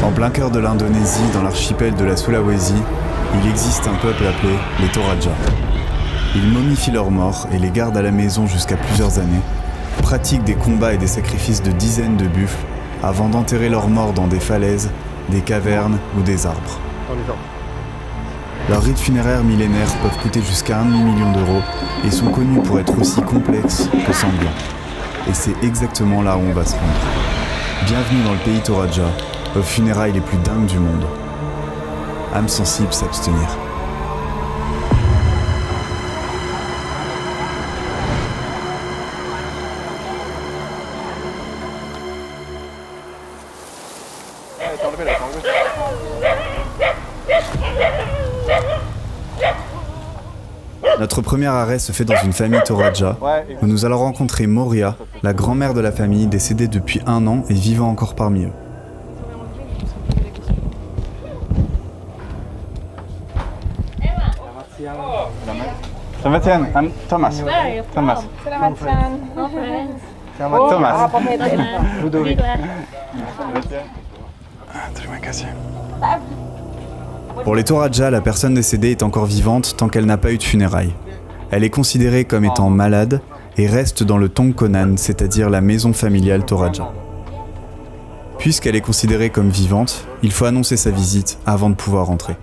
En plein cœur de l'Indonésie, dans l'archipel de la Sulawesi, il existe un peuple appelé les Toraja. Ils momifient leurs morts et les gardent à la maison jusqu'à plusieurs années, pratiquent des combats et des sacrifices de dizaines de buffles avant d'enterrer leurs morts dans des falaises, des cavernes ou des arbres. Leurs rites funéraires millénaires peuvent coûter jusqu'à 1 demi-million d'euros et sont connus pour être aussi complexes que sanglants. Et c'est exactement là où on va se rendre. Bienvenue dans le pays Toraja, aux funérailles les plus dingues du monde. Âme sensible s'abstenir. Notre premier arrêt se fait dans une famille Toraja, où nous allons rencontrer Moria, la grand-mère de la famille, décédée depuis 1 an et vivant encore parmi eux. Selamat siang, Thomas. Thomas. Thomas. Ludovic. Terima kasih. Pour les Toraja, la personne décédée est encore vivante tant qu'elle n'a pas eu de funérailles. Elle est considérée comme étant malade et reste dans le Tongkonan, c'est-à-dire la maison familiale Toraja. Puisqu'elle est considérée comme vivante, il faut annoncer sa visite avant de pouvoir entrer.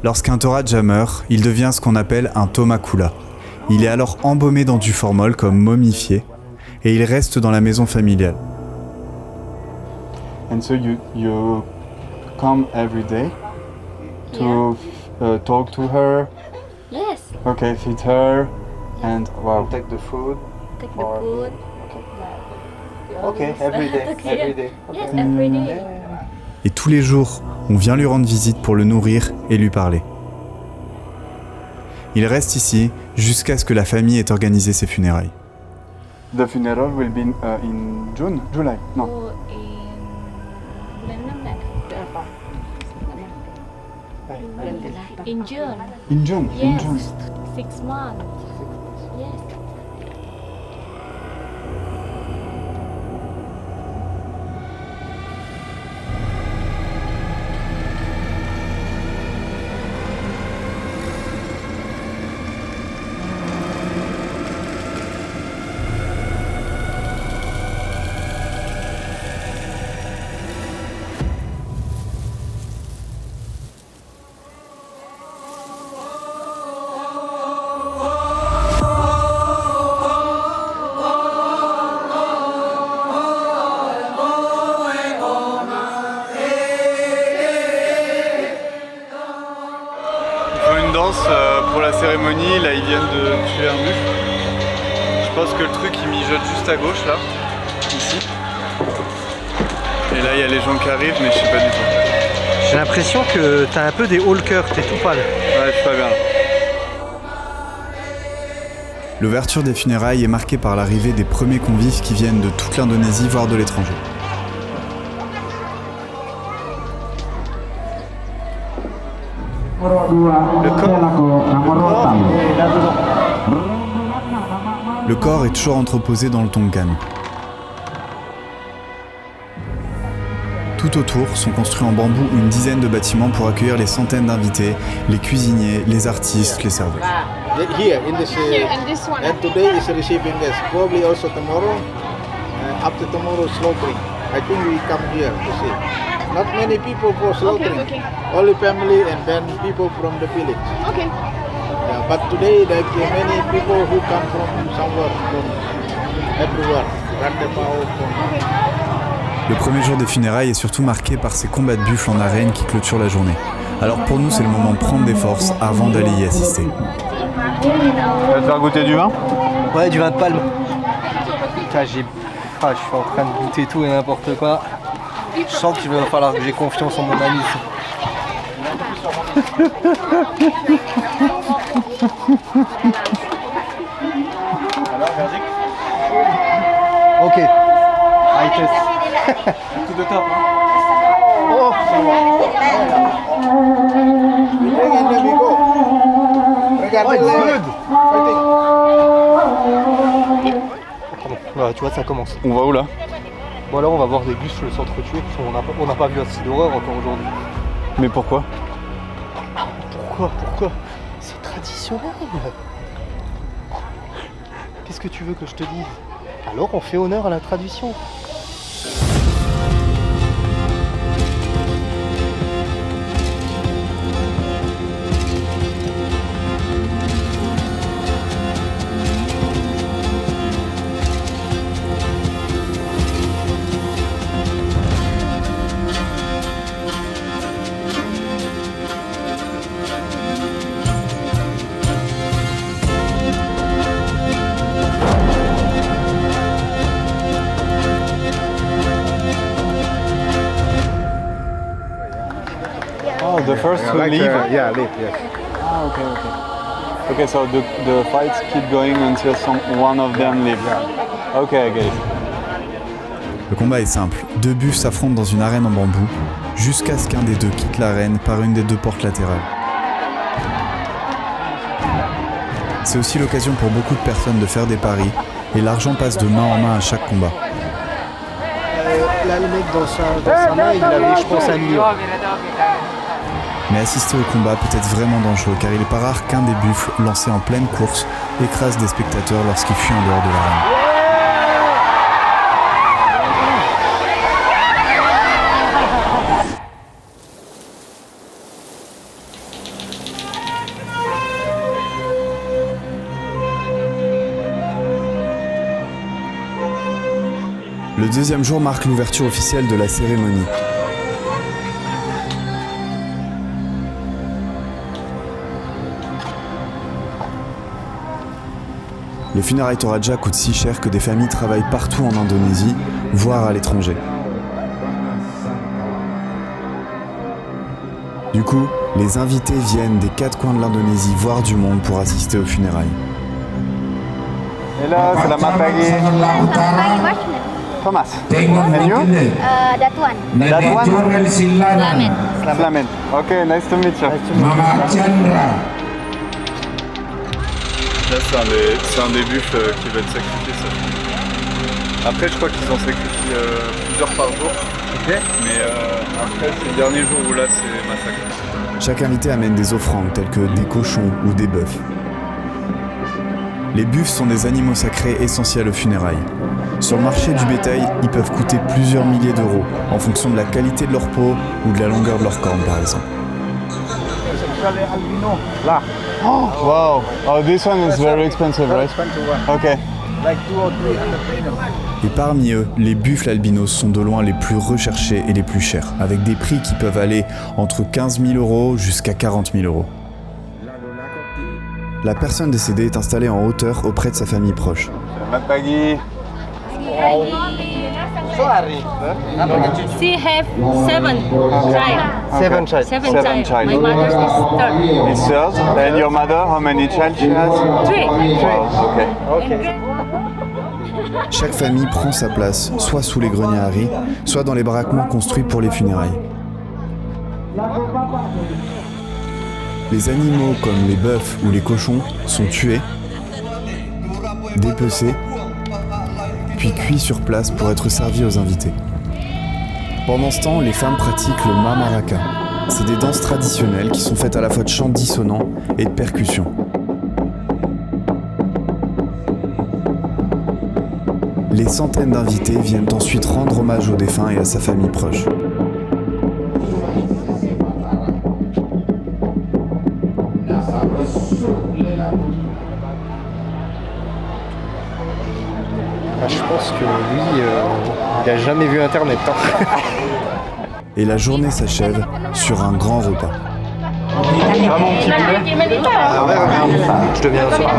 Lorsqu'un Toraja meurt, il devient ce qu'on appelle un Tomakula. Il est alors embaumé dans du formol comme momifié et il reste dans la maison familiale. And so you come every day to talk to her. Yes, Okay, feed her and wow. Take the food. take the food. Okay, every day. Okay. Every day. Yes, every day. Et tous les jours, on vient lui rendre visite pour le nourrir et lui parler. Il reste ici jusqu'à ce que la famille ait organisé ses funérailles. The funeral will be in June, July. No. Oh, in June. In June. In Yes, June. 6 months. Yes. Une danse pour la cérémonie, là ils viennent de tuer un buffle. Je pense que le truc il mijote juste à gauche là, ici. Et là il y a les gens qui arrivent mais je sais pas du tout. J'ai l'impression que t'as un peu des hauts le cœur, t'es tout pâle. Ouais, je suis pas bien là. L'ouverture des funérailles est marquée par l'arrivée des premiers convives qui viennent de toute l'Indonésie, voire de l'étranger. Le corps est toujours entreposé dans le Tongkan. Tout autour sont construits en bambou une dizaine de bâtiments pour accueillir les centaines d'invités, les cuisiniers, les artistes, les serveurs. Here in this one. And today is receiving this. Probably also tomorrow. After tomorrow slaughtering. I think we come here to see. Not many people for slaughtering. Okay. Only family and then people from the village. Okay. Yeah, but today like many people who come from somewhere, from everywhere. Rantepao, from... Le premier jour des funérailles est surtout marqué par ces combats de buffles en arène qui clôturent la journée. Alors pour nous, c'est le moment de prendre des forces avant d'aller y assister. Tu vas te faire goûter du vin? Ouais, du vin de palme. Putain, je suis en train de goûter tout et n'importe quoi. Je sens qu'il va falloir que j'ai confiance en mon ami. Ok. I test. Tout de top. Oh. Pardon. Voilà, tu vois, ça commence. On va où là? Bon alors on va voir des buffles s'entretuer, parce qu'on n'a pas vu assez d'horreur encore aujourd'hui. Mais pourquoi? Pourquoi? C'est traditionnel. Qu'est-ce que tu veux que je te dise? Alors on fait honneur à la tradition. Oh, the first to leave? Yeah, leave, yes. Ah, okay. Okay, so the fights keep going until one of them leaves. Okay, I get it. Le combat est simple, deux buffles s'affrontent dans une arène en bambou, jusqu'à ce qu'un des deux quitte l'arène par une des deux portes latérales. C'est aussi l'occasion pour beaucoup de personnes de faire des paris, et l'argent passe de main en main à chaque combat. Là le mec dans sa main il avait je pense 1 million. Mais assister au combat peut être vraiment dangereux, car il n'est pas rare qu'un des buffles, lancé en pleine course, écrase des spectateurs lorsqu'il fuit en dehors de l'arène. Le deuxième jour marque l'ouverture officielle de la cérémonie. Les funérailles Toraja coûtent si cher que des familles travaillent partout en Indonésie, voire à l'étranger. Du coup, les invités viennent des 4 coins de l'Indonésie, voire du monde, pour assister aux funérailles. Hello, selamat pagi. Thomas. And you? That one. That one? Slamet. Slamet. Okay, nice to meet you. Là, c'est un des buffles qui va être sacrifié, ça. Après, je crois qu'ils en sacrifient plusieurs par jour. Ok. Mais après, c'est le dernier jour où là, c'est massacre. Chaque invité amène des offrandes telles que des cochons ou des bœufs. Les buffles sont des animaux sacrés essentiels aux funérailles. Sur le marché du bétail, ils peuvent coûter plusieurs milliers d'euros en fonction de la qualité de leur peau ou de la longueur de leur corne, par exemple. Là. Oh, wow. Oh, this one is very expensive, right? Okay. Like 2 or 300 Et parmi eux, les buffles albinos sont de loin les plus recherchés et les plus chers, avec des prix qui peuvent aller entre 15 000 euros jusqu'à 40 000 euros. La personne décédée est installée en hauteur auprès de sa famille proche. Selamat pagi. She have 7 child. 7 child. Seven child. My mother is third. It's yours. And your mother, how many child she has? 3. Wow, okay. Chaque famille prend sa place, soit sous les greniers à riz, soit dans les baraquements construits pour les funérailles. Les animaux comme les bœufs ou les cochons sont tués, dépecés, puis cuits sur place pour être servis aux invités. Pendant ce temps, les femmes pratiquent le mamaraka. C'est des danses traditionnelles qui sont faites à la fois de chants dissonants et de percussions. Les centaines d'invités viennent ensuite rendre hommage au défunt et à sa famille proche. Je pense que lui, il n'a jamais vu Internet. Hein. Et la journée s'achève sur un grand repas. Ah, mon petit poulet. Ah ouais, je deviens un soir.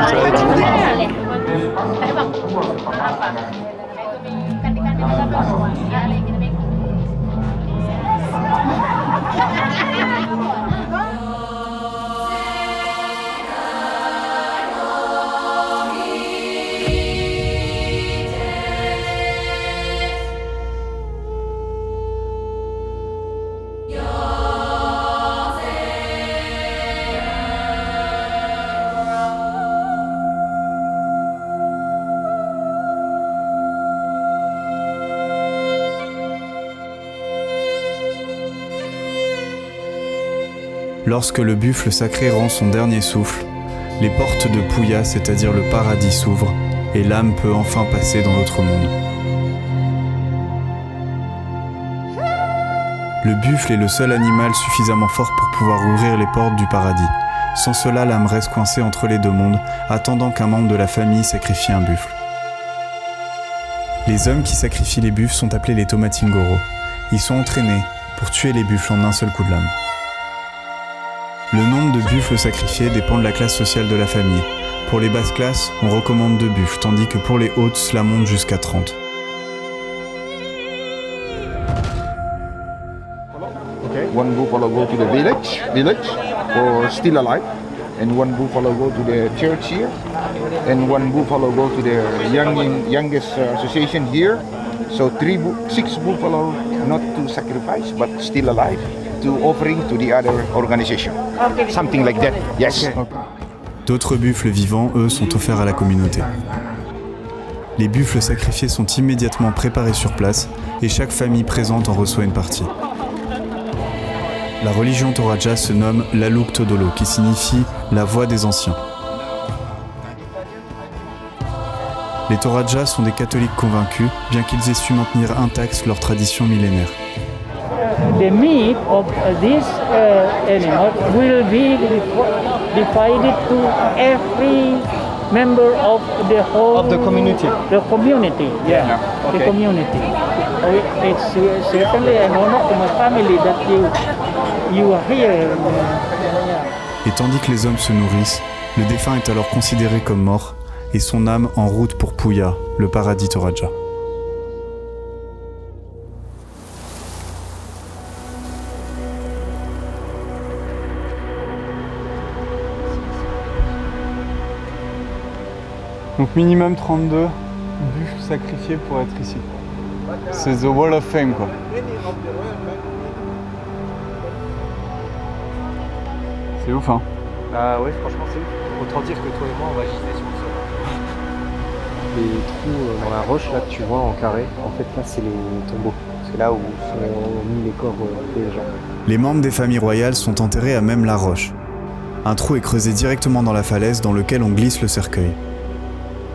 Je vais être Lorsque le buffle sacré rend son dernier souffle, les portes de Puya, c'est-à-dire le paradis, s'ouvrent et l'âme peut enfin passer dans l'autre monde. Le buffle est le seul animal suffisamment fort pour pouvoir ouvrir les portes du paradis. Sans cela, l'âme reste coincée entre les deux mondes, attendant qu'un membre de la famille sacrifie un buffle. Les hommes qui sacrifient les buffles sont appelés les Tomatingoro. Ils sont entraînés pour tuer les buffles en un seul coup de lame. Le nombre de buffles sacrifiés dépend de la classe sociale de la famille. Pour les basses classes, on recommande 2 buffles, tandis que pour les hautes, cela monte jusqu'à 30. One buffalo go to the village for still alive, and one buffalo go to the church here, and one buffalo go to the youngest association here. So 6 buffalo not to sacrifice but still alive to offering to the other organization. Something like that. Yes. D'autres buffles vivants, eux, sont offerts à la communauté. Les buffles sacrifiés sont immédiatement préparés sur place et chaque famille présente en reçoit une partie. La religion Toraja se nomme l'Aluk Todolo, qui signifie la voix des anciens. Les Toraja sont des catholiques convaincus, bien qu'ils aient su maintenir intacte leur tradition millénaire. The meat of this animal will be divided to every member of the whole Of the community. The community, yeah, Okay. the community. It's certainly an honor to my family that you are here. Et tandis que les hommes se nourrissent, le défunt est alors considéré comme mort et son âme en route pour Puya, le paradis Toraja. Donc minimum 32 buffles sacrifiés pour être ici. C'est the Wall of Fame quoi. C'est ouf hein. Ah ouais, franchement c'est ouf. Autant dire que toi et moi on va giser sur le sol. Les trous dans la roche là que tu vois en carré, en fait là c'est les tombeaux. C'est là où sont mis les corps des gens. Les membres des familles royales sont enterrés à même la roche. Un trou est creusé directement dans la falaise dans lequel on glisse le cercueil.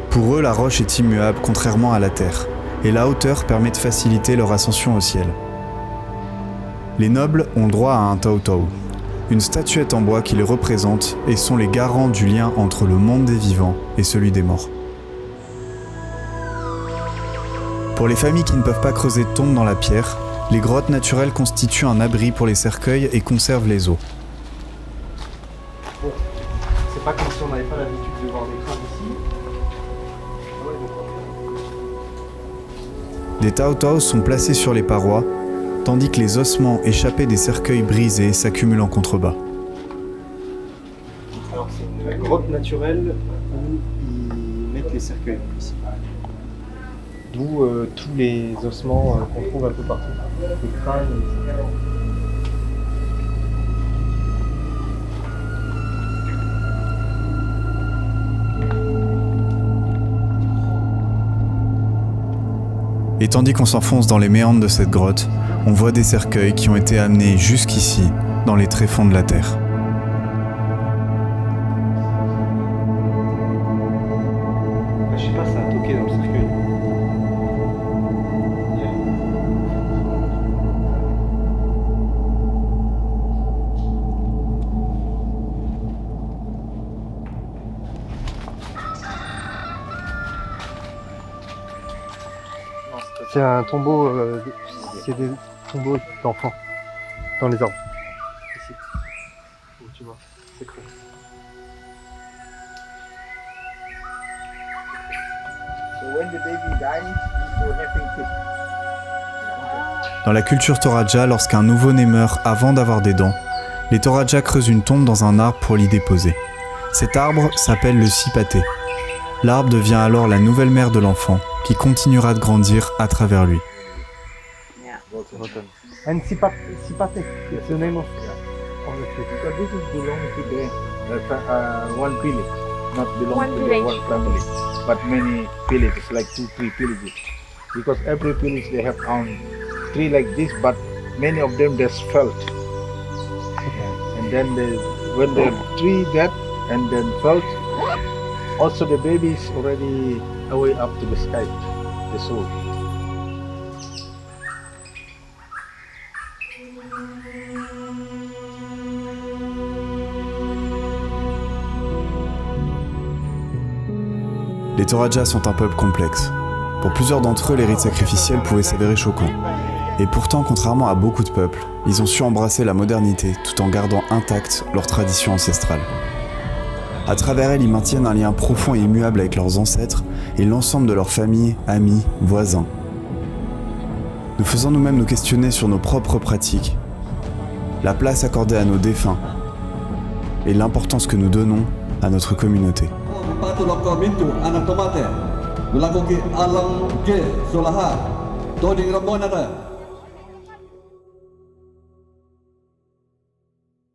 Pour eux, la roche est immuable contrairement à la terre, et la hauteur permet de faciliter leur ascension au ciel. Les nobles ont droit à un tautau, une statuette en bois qui les représente et sont les garants du lien entre le monde des vivants et celui des morts. Pour les familles qui ne peuvent pas creuser de tombe dans la pierre, les grottes naturelles constituent un abri pour les cercueils et conservent les os. Bon, c'est pas comme si on n'avait pas l'habitude de voir des crânes ici. Des tautaux sont placés sur les parois, tandis que les ossements échappés des cercueils brisés s'accumulent en contrebas. Alors c'est une grotte naturelle où ils mettent les cercueils ici. D'où tous les ossements qu'on trouve un peu partout. Les crânes, etc. Et tandis qu'on s'enfonce dans les méandres de cette grotte, on voit des cercueils qui ont été amenés jusqu'ici, dans les tréfonds de la terre. Je sais pas, ça a toqué dans le cercueil. C'est un tombeau, c'est des tombeaux d'enfants dans les arbres. Ici, où tu vois, c'est creux. So when the baby dies, people having kids. Dans la culture Toraja, lorsqu'un nouveau-né meurt avant d'avoir des dents, les Toraja creusent une tombe dans un arbre pour l'y déposer. Cet arbre s'appelle le sipaté. L'arbre devient alors la nouvelle mère de l'enfant, qui continuera de grandir à travers lui. And Sipate, it's the name of the tree. Because this is belong to the one village, not belong One to village. the one family, but many villages, like 2-3 villages. Because every village they have own tree like this, but many of them just felt. And then when the tree dead and then felt, also the baby is already away up to the sky, the soul. Les Toraja sont un peuple complexe. Pour plusieurs d'entre eux, les rites sacrificiels pouvaient s'avérer choquants. Et pourtant, contrairement à beaucoup de peuples, ils ont su embrasser la modernité tout en gardant intacte leur tradition ancestrale. À travers elle, ils maintiennent un lien profond et immuable avec leurs ancêtres et l'ensemble de leurs familles, amis, voisins. Nous faisons nous-mêmes nous questionner sur nos propres pratiques, la place accordée à nos défunts et l'importance que nous donnons à notre communauté. Patu lokal mintu anak tomate melakukan alam ke solaha todi rombongan ada